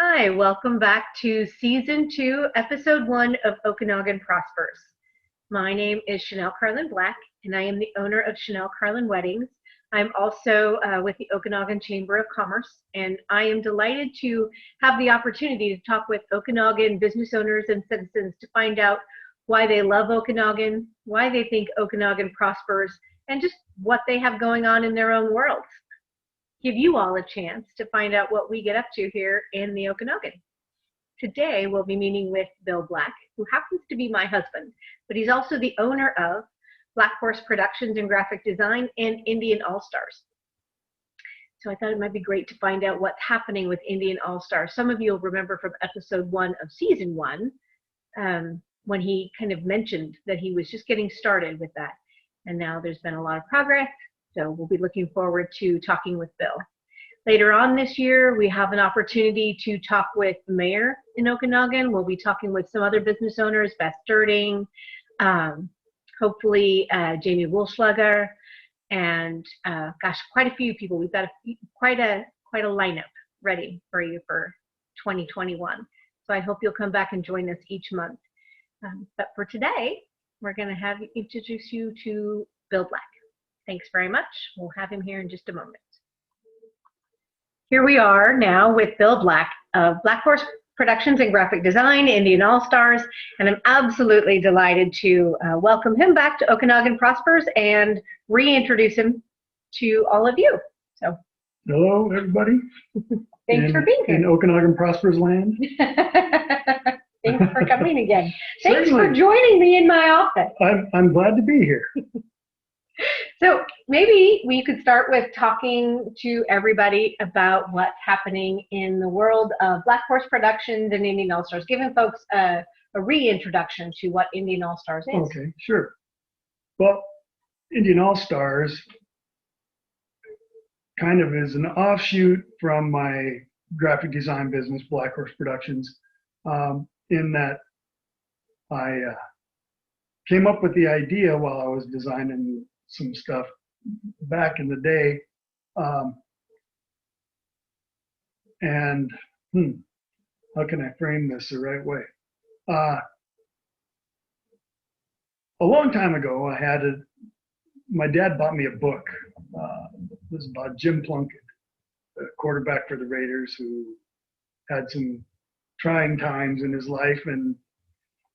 Hi, welcome back to Season 2, Episode 1 of Okanogan Prospers. My name is Chanelle Carlin Black, and I am the owner of Chanelle Carlin Weddings. I'm also with the Okanogan Chamber of Commerce, and I am delighted to have the opportunity to talk with Okanogan business owners and citizens to find out why they love Okanogan, why they think Okanogan prospers, and just what they have going on in their own worlds. Give you all a chance to find out what we get up to here in the Okanogan. Today, we'll be meeting with Bill Black, who happens to be my husband, but he's also the owner of Black Horse Productions and Graphic Design and NDN All-Stars. So I thought it might be great to find out what's happening with NDN All-Stars. Some of you will remember from episode 1 of season 1, when he kind of mentioned that he was just getting started with that. And now there's been a lot of progress. So we'll be looking forward to talking with Bill. Later on this year, we have an opportunity to talk with the mayor in Okanogan. We'll be talking with some other business owners, Beth Sturting, hopefully Jamie Wolschlager, and quite a few people. We've got quite a lineup ready for you for 2021. So I hope you'll come back and join us each month. But for today, we're going to introduce you to Bill Black. Thanks very much. We'll have him here in just a moment. Here we are now with Bill Black of Black Horse Productions and Graphic Design, NDN All-Stars, and I'm absolutely delighted to welcome him back to Okanogan Prospers and reintroduce him to all of you. So, hello, everybody. Thanks for being here. In Okanogan Prospers land. Thanks for coming again. Thanks Certainly. for joining me in my office. I'm glad to be here. So maybe we could start with talking to everybody about what's happening in the world of Black Horse Productions and NDN All-Stars, giving folks a reintroduction to what NDN All-Stars is. Okay, sure. Well, NDN All-Stars kind of is an offshoot from my graphic design business, Black Horse Productions, in that I came up with the idea while I was designing some stuff back in the day, and how can I frame this the right way? A long time ago, my dad bought me a book. It was about Jim Plunkett, the quarterback for the Raiders, who had some trying times in his life and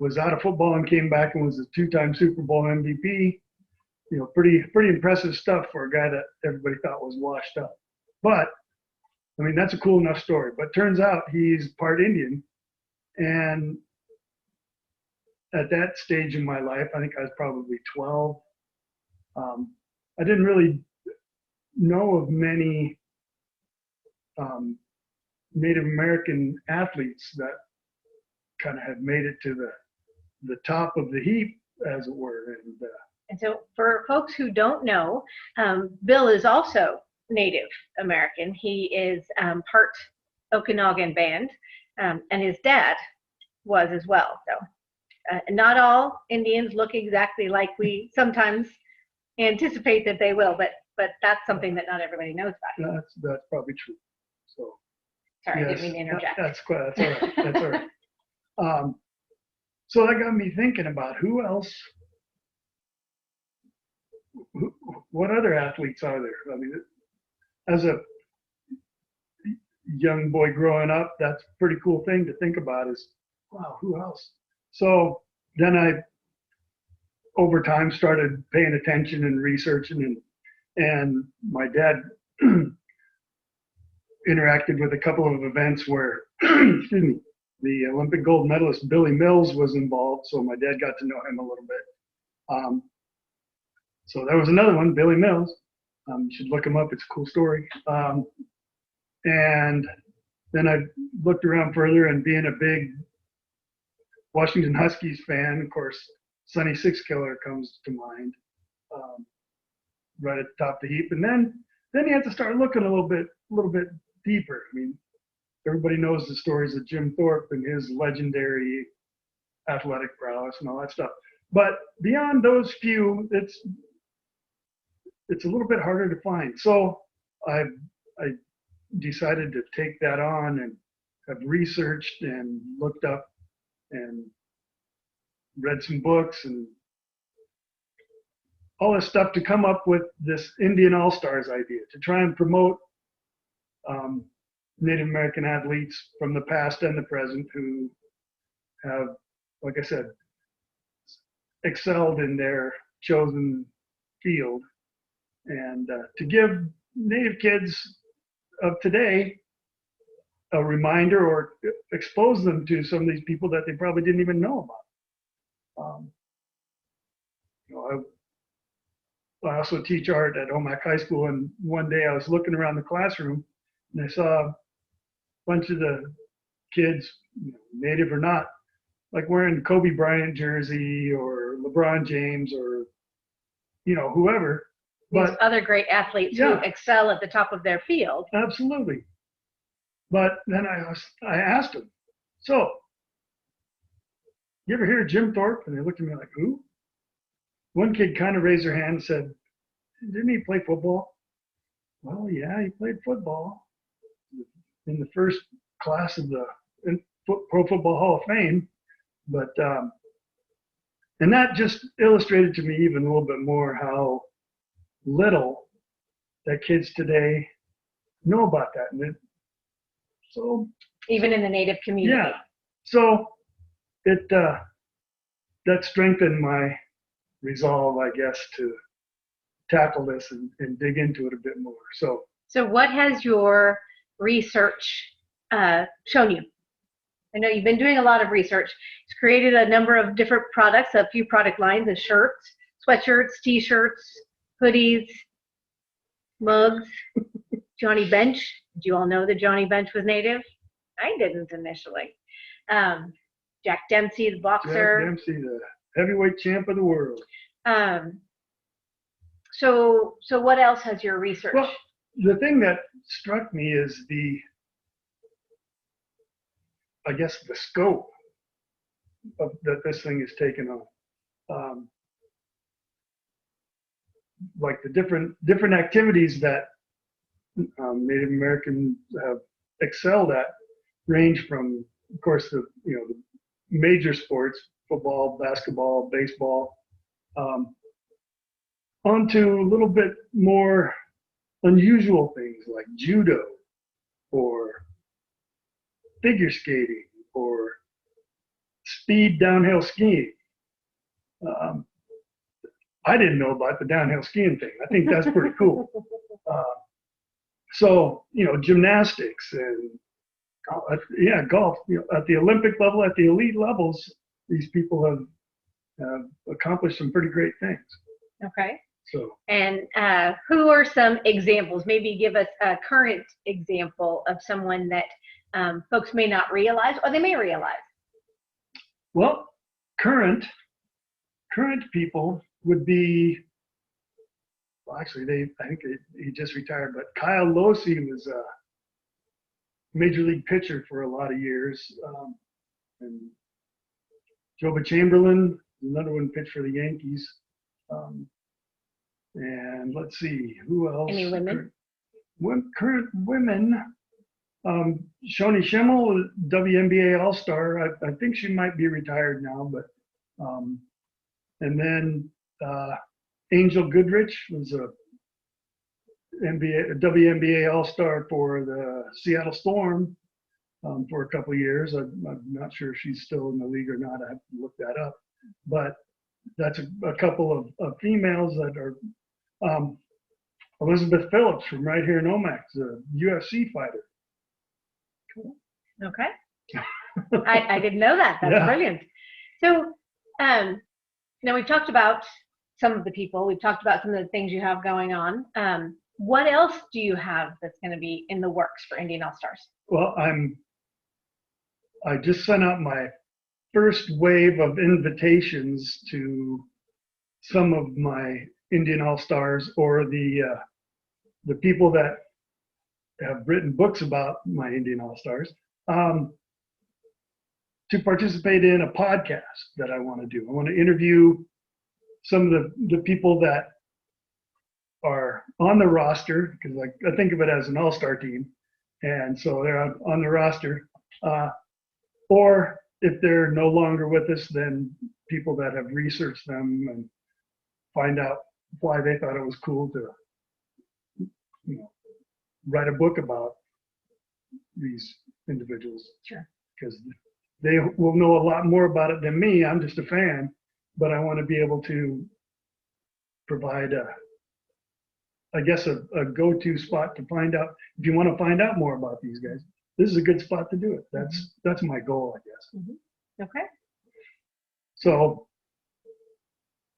was out of football and came back and was a 2-time Super Bowl MVP. You know, pretty impressive stuff for a guy that everybody thought was washed up. But, I mean, that's a cool enough story. But turns out he's part Indian. And at that stage in my life, I think I was probably 12. I didn't really know of many Native American athletes that kind of had made it to the top of the heap, as it were. And so for folks who don't know, Bill is also Native American. He is part Okanogan band, and his dad was as well. So not all Indians look exactly like we sometimes anticipate that they will, but that's something that not everybody knows about. That's probably true. So sorry, yes, I didn't mean to interject. That's all right. That's all right. So that got me thinking about who else. What other athletes are there? I mean, as a young boy growing up, that's a pretty cool thing to think about is, wow, who else? So then I, over time, started paying attention and researching, and my dad interacted with a couple of events where, excuse me, the Olympic gold medalist Billy Mills was involved, so my dad got to know him a little bit. So there was another one, Billy Mills. You should look him up. It's a cool story. And then I looked around further, and being a big Washington Huskies fan, of course, Sonny Six Killer comes to mind, right at the top of the heap. And then you have to start looking a little bit deeper. I mean, everybody knows the stories of Jim Thorpe and his legendary athletic prowess and all that stuff. But beyond those few, it's a little bit harder to find. So I decided to take that on and have researched and looked up and read some books and all this stuff to come up with this NDN All-Stars idea to try and promote Native American athletes from the past and the present who have, like I said, excelled in their chosen field, and to give Native kids of today a reminder or expose them to some of these people that they probably didn't even know about. You know, I also teach art at Omak High School, and one day I was looking around the classroom and I saw a bunch of the kids, you know, Native or not, like wearing Kobe Bryant jersey or LeBron James or, you know, whoever. These other great athletes who excel at the top of their field. Absolutely. But then I asked them, so, you ever hear of Jim Thorpe? And they looked at me like, who? One kid kind of raised their hand and said, didn't he play football? Well, yeah, he played football in the first class of the Pro Football Hall of Fame. But, and that just illustrated to me even a little bit more how little that kids today know about that. And so even in the Native community. Yeah. So it that strengthened my resolve, I guess, to tackle this and dig into it a bit more. So what has your research shown you? I know you've been doing a lot of research. It's created a number of different products, a few product lines of shirts, sweatshirts, t-shirts, hoodies, mugs. Johnny Bench. Did you all know that Johnny Bench was Native? I didn't initially. Jack Dempsey, the boxer. Jack Dempsey, the heavyweight champ of the world. So what else has your research? Well, the thing that struck me is I guess the scope that this thing is taken on. Like the different activities that Native Americans have excelled at range from, of course, the major sports, football, basketball, baseball, onto a little bit more unusual things like judo or figure skating or speed downhill skiing. I didn't know about the downhill skiing thing. I think that's pretty cool. So, gymnastics and golf. At the Olympic level, at the elite levels, these people have accomplished some pretty great things. Okay. So. And who are some examples? Maybe give us a current example of someone that folks may not realize, or they may realize. Well, current people would be. Well, actually, I think he just retired, but Kyle Losey was a major league pitcher for a lot of years, and Joba Chamberlain, another one, pitched for the Yankees. And let's see, who else? Any women? Current women. Shoni Schimmel, WNBA All-Star. I think she might be retired now, but and then Angel Goodrich was a WNBA All-Star for the Seattle Storm for a couple of years. I'm not sure if she's still in the league or not. I have to look that up. But that's a couple of females that are. Elizabeth Phillips from right here in Omak, a UFC fighter. Cool. Okay. I didn't know that. That's brilliant. So now we've talked about some of the people. We've talked about some of the things you have going on. What else do you have that's going to be in the works for NDN All-Stars? Well, I just sent out my first wave of invitations to some of my NDN All-Stars or the people that have written books about my NDN All-Stars to participate in a podcast that I want to do. I want to interview some of the people that are on the roster, because I think of it as an all-star team. And so they're on the roster. Or if they're no longer with us, then people that have researched them and find out why they thought it was cool to, you know, write a book about these individuals. Sure. Because they will know a lot more about it than me. I'm just a fan, but I want to be able to provide I guess a go-to spot to find out. If you want to find out more about these guys, this is a good spot to do it. That's my goal, I guess. Mm-hmm. Okay. So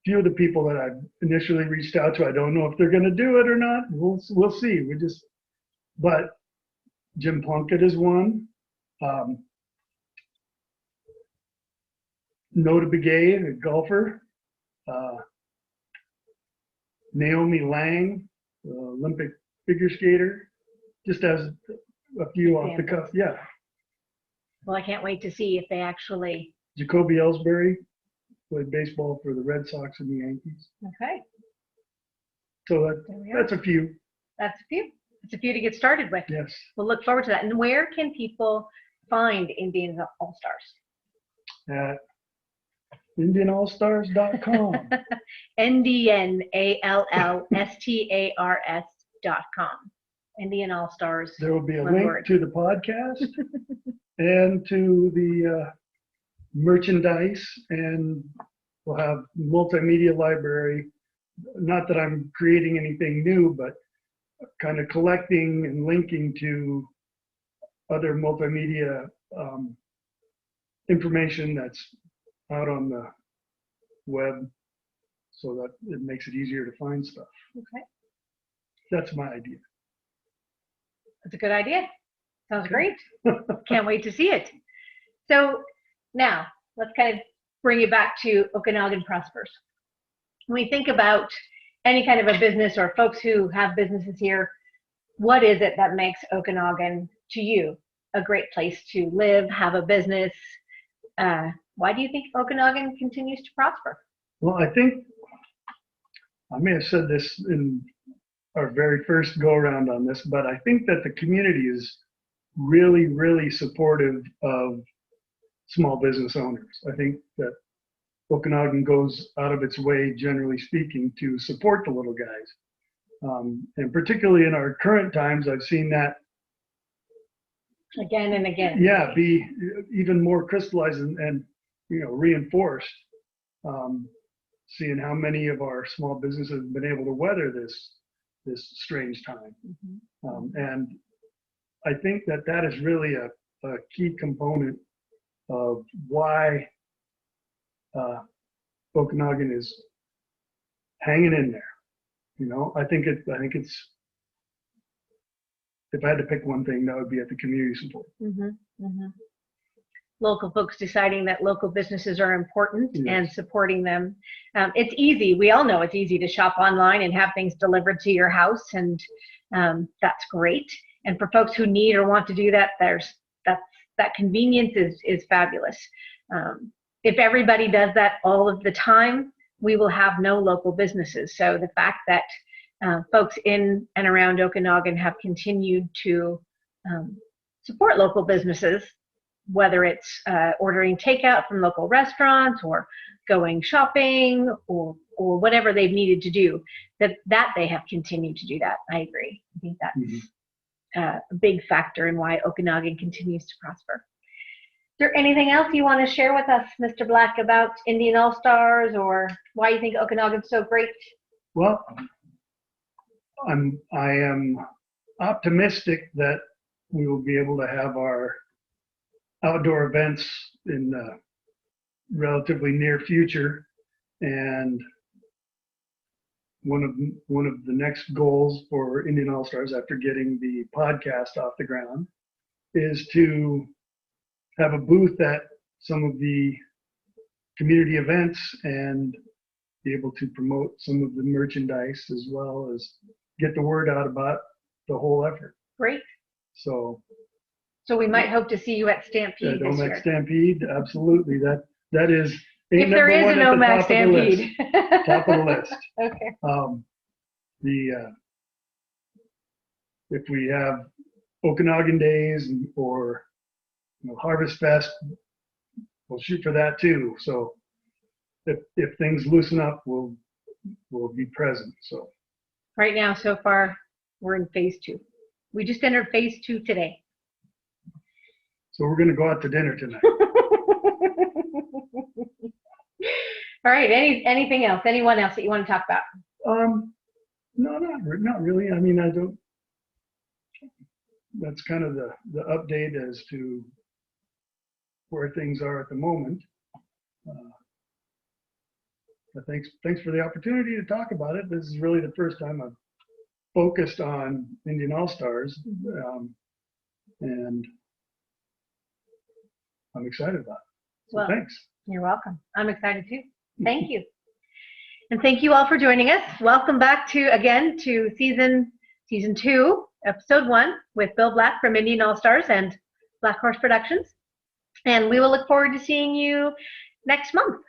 few of the people that I've initially reached out to, I don't know if they're going to do it or not. We'll see. But Jim Plunkett is one. Nota Begay, a golfer. Naomi Lang, Olympic figure skater. Just as a few off the cuff. Yeah. Well, I can't wait to see if they actually. Jacoby Ellsbury played baseball for the Red Sox and the Yankees. Okay. So that's a few. That's a few. It's a few to get started with. Yes. We'll look forward to that. And where can people find NDN All-Stars? At NDNAllstars.com. NDN Allstars.com. NDN All-Stars. There will be a link to the podcast and to the merchandise, and we'll have multimedia library. Not that I'm creating anything new, but kind of collecting and linking to other multimedia information that's out on the web, so that it makes it easier to find stuff. Okay. That's my idea. That's a good idea. Sounds great. Can't wait to see it. So now let's kind of bring it back to Okanogan Prospers. When we think about any kind of a business or folks who have businesses here, what is it that makes Okanogan to you a great place to live, have a business? Why do you think Okanogan continues to prosper? Well, I think I may have said this in our very first go around on this, but I think that the community is really, really supportive of small business owners. I think that Okanogan goes out of its way, generally speaking, to support the little guys. And particularly in our current times, I've seen that again and again. Yeah, be even more crystallized and reinforced. Seeing how many of our small businesses have been able to weather this strange time. Mm-hmm. And I think that is really a key component of why Okanogan is hanging in there. I think it's, if I had to pick one thing, that would be at the community support. Mm-hmm. Mm-hmm. Local folks deciding that local businesses are important. Yes. And supporting them. It's easy. We all know it's easy to shop online and have things delivered to your house, and that's great. And for folks who need or want to do that, that convenience is fabulous. If everybody does that all of the time, we will have no local businesses. So the fact that folks in and around Okanogan have continued to support local businesses, whether it's ordering takeout from local restaurants or going shopping or whatever they've needed to do, that they have continued to do that. I agree. I think that's a big factor in why Okanogan continues to prosper. Is there anything else you want to share with us, Mr. Black, about NDN All-Stars, or why you think Okanogan's so great? Well, I am optimistic that we will be able to have our outdoor events in the relatively near future, and one of the next goals for NDN All-Stars after getting the podcast off the ground is to have a booth at some of the community events and be able to promote some of the merchandise as well as get the word out about the whole effort. Great. So we might hope to see you at Stampede this year. Nomac Stampede, absolutely. That is if there is a Nomac Stampede. Top of the list. Okay. If we have Okanogan Days or Harvest Fest, we'll shoot for that too. So if things loosen up, we'll be present. So Right now, so far, we're in phase 2. We just entered phase 2 today. So we're going to go out to dinner tonight. All right. Anything else? Anyone else that you want to talk about? No, not really. I mean, I don't. That's kind of the update as to where things are at the moment. But thanks for the opportunity to talk about it. This is really the first time I've focused on NDN All-Stars, and I'm excited about it. So Well, thanks. You're welcome. I'm excited too. Thank you. And thank you all for joining us. Welcome back to season 2, episode 1 with Bill Black from NDN All-Stars and Black Horse Productions. And we will look forward to seeing you next month.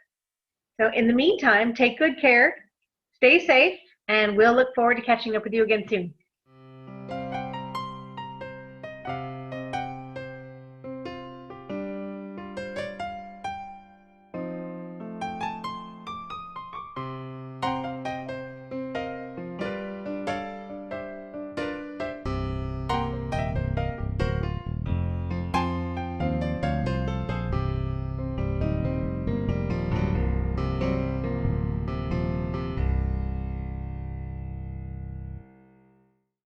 So in the meantime, take good care, stay safe, and we'll look forward to catching up with you again soon.